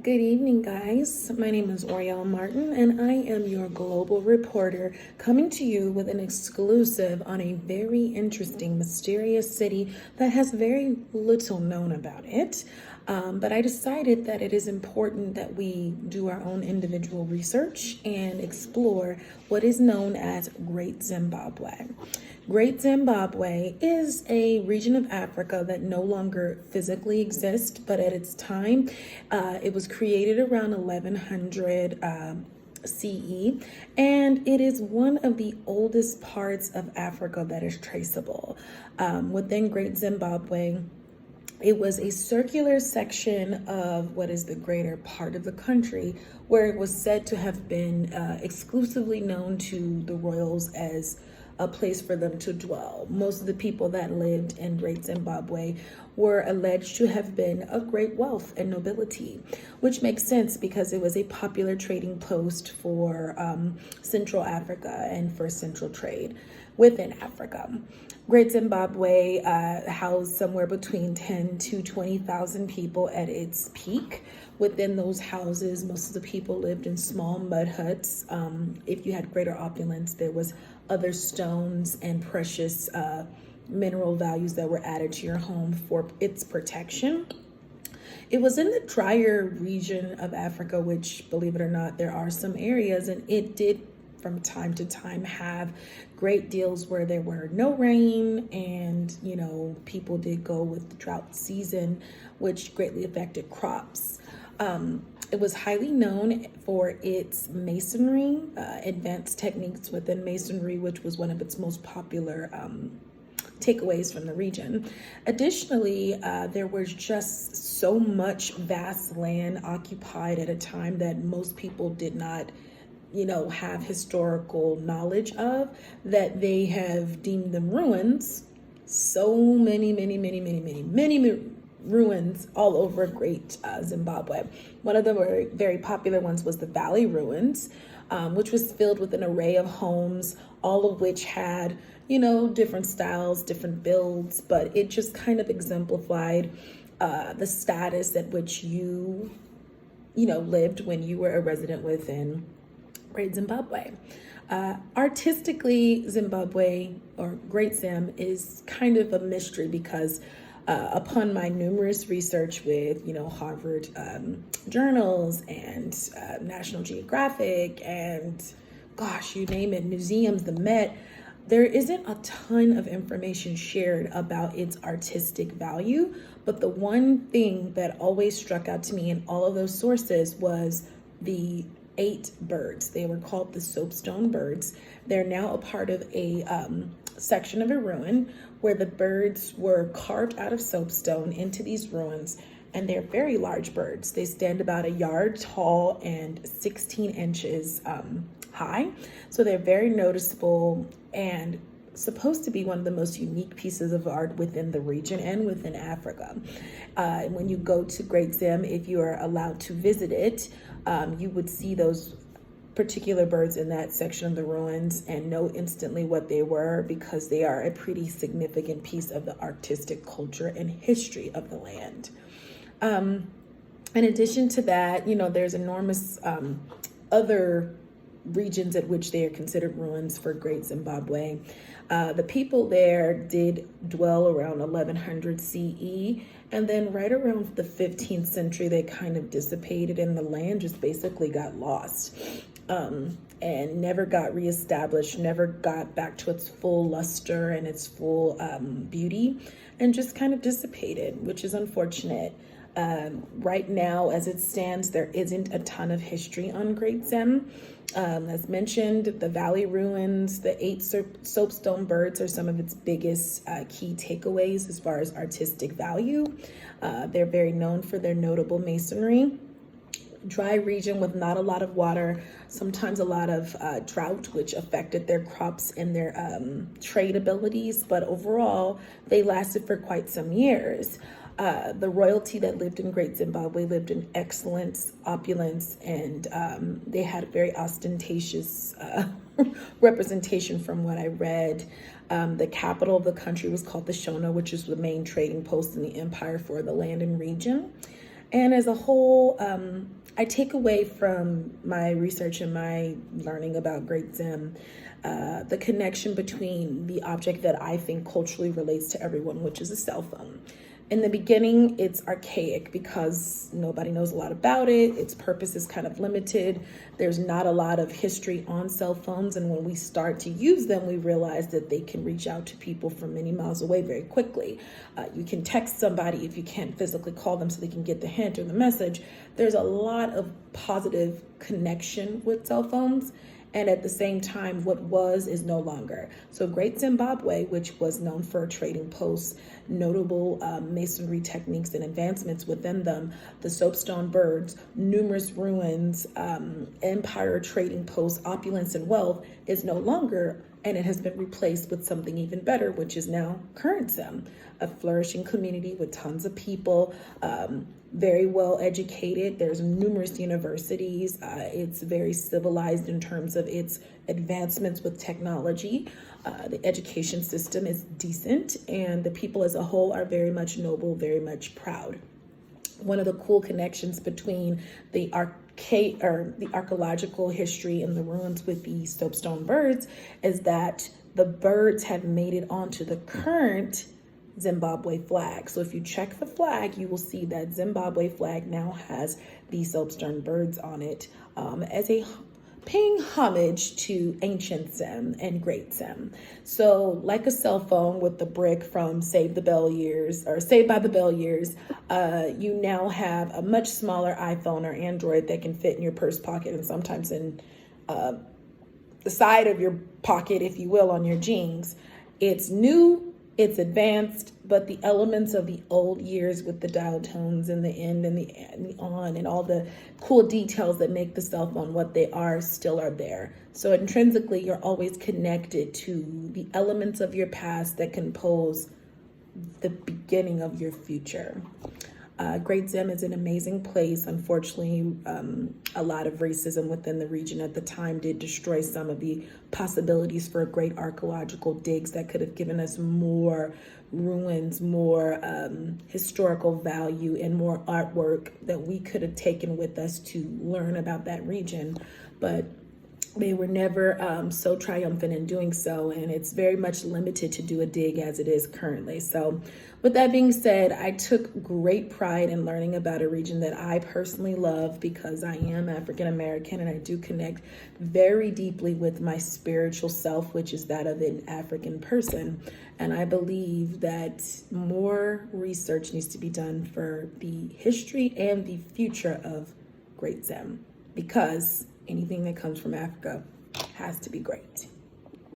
Good evening, guys. My name is Oriel Martin, and I am your global reporter coming to you with an exclusive on a very interesting, mysterious city that has very little known about it. But I decided that it is important that we do our own individual research and explore what is known as Great Zimbabwe. Great Zimbabwe is a region of Africa that no longer physically exists, but at its time, it was created around 1100 CE, and it is one of the oldest parts of Africa that is traceable. Within Great Zimbabwe, it was a circular section of what is the greater part of the country, where it was said to have been exclusively known to the royals as a place for them to dwell. Most of the people that lived in Great Zimbabwe were alleged to have been of great wealth and nobility, which makes sense because it was a popular trading post for Central Africa and for central trade within Africa. Great Zimbabwe housed somewhere between 10 to 20,000 people at its peak. Within those houses, most of the people lived in small mud huts. If you had greater opulence, there was other stones and precious mineral values that were added to your home for its protection. It was in the drier region of Africa, which, believe it or not, there are some areas, and it did from time to time have great deals where there were no rain, and people did go with the drought season, which greatly affected crops. It was highly known for its masonry, advanced techniques within masonry, which was one of its most popular takeaways from the region. Additionally, there was just so much vast land occupied at a time that most people did not have historical knowledge of, that they have deemed them ruins. So many ruins all over Great Zimbabwe. One of the very, very popular ones was the Valley Ruins, which was filled with an array of homes, all of which had, different styles, different builds, but it just kind of exemplified the status at which you lived when you were a resident within Great Zimbabwe. Artistically, Zimbabwe, or Great Zim, is kind of a mystery because upon my numerous research with, Harvard journals and National Geographic and you name it, museums, the Met, there isn't a ton of information shared about its artistic value. But the one thing that always struck out to me in all of those sources was the 8 birds. They were called the soapstone birds. They're now a part of a section of a ruin where the birds were carved out of soapstone into these ruins, and they're very large birds. They stand about a yard tall and 16 inches high, so they're very noticeable and supposed to be one of the most unique pieces of art within the region and within Africa. When you go to Great Zim, if you are allowed to visit it, you would see those particular birds in that section of the ruins and know instantly what they were, because they are a pretty significant piece of the artistic culture and history of the land. In addition to that, there's enormous other regions at which they are considered ruins for Great Zimbabwe. The people there did dwell around 1100 CE, and then right around the 15th century, they kind of dissipated and the land just basically got lost and never got reestablished, never got back to its full luster and its full beauty, and just kind of dissipated, which is unfortunate. Right now, as it stands, there isn't a ton of history on Great Zim. As mentioned, the Valley Ruins, the 8 soapstone birds are some of its biggest key takeaways as far as artistic value. They're very known for their notable masonry. Dry region with not a lot of water, sometimes a lot of drought, which affected their crops and their trade abilities. But overall, they lasted for quite some years. The royalty that lived in Great Zimbabwe lived in excellence, opulence, and they had a very ostentatious representation from what I read. The capital of the country was called the Shona, which is the main trading post in the empire for the land and region. And as a whole, I take away from my research and my learning about Great Zim the connection between the object that I think culturally relates to everyone, which is a cell phone. In the beginning, it's archaic because nobody knows a lot about it. Its purpose is kind of limited. There's not a lot of history on cell phones. And when we start to use them, we realize that they can reach out to people from many miles away very quickly. You can text somebody if you can't physically call them so they can get the hint or the message. There's a lot of positive connection with cell phones. And at the same time, what was is no longer. So Great Zimbabwe, which was known for trading posts, notable masonry techniques and advancements within them, the soapstone birds, numerous ruins, empire trading posts, opulence and wealth is no longer, and it has been replaced with something even better, which is now Current Zim, a flourishing community with tons of people, very well educated. There's numerous universities. It's very civilized in terms of its advancements with technology. The education system is decent, and the people as a whole are very much noble, very much proud. One of the cool connections between the archaeological history and the ruins with the soapstone birds is that the birds have made it onto the current Zimbabwe flag. So if you check the flag, you will see that Zimbabwe flag now has the soapstone birds on it as a paying homage to ancient Zim and Great Zim. So like a cell phone with the brick from Saved by the Bell years, you now have a much smaller iPhone or Android that can fit in your purse pocket and sometimes in the side of your pocket, if you will, on your jeans. It's new, it's advanced, but the elements of the old years with the dial tones and the end and the on and all the cool details that make the cell phone what they are still are there. So intrinsically, you're always connected to the elements of your past that compose the beginning of your future. Great Zim is an amazing place. Unfortunately, a lot of racism within the region at the time did destroy some of the possibilities for great archaeological digs that could have given us more ruins, more historical value, and more artwork that we could have taken with us to learn about that region. But they were never so triumphant in doing so, and it's very much limited to do a dig as it is currently. So with that being said, I took great pride in learning about a region that I personally love because I am African American and I do connect very deeply with my spiritual self, which is that of an African person. And I believe that more research needs to be done for the history and the future of Great Zim, because anything that comes from Africa has to be great.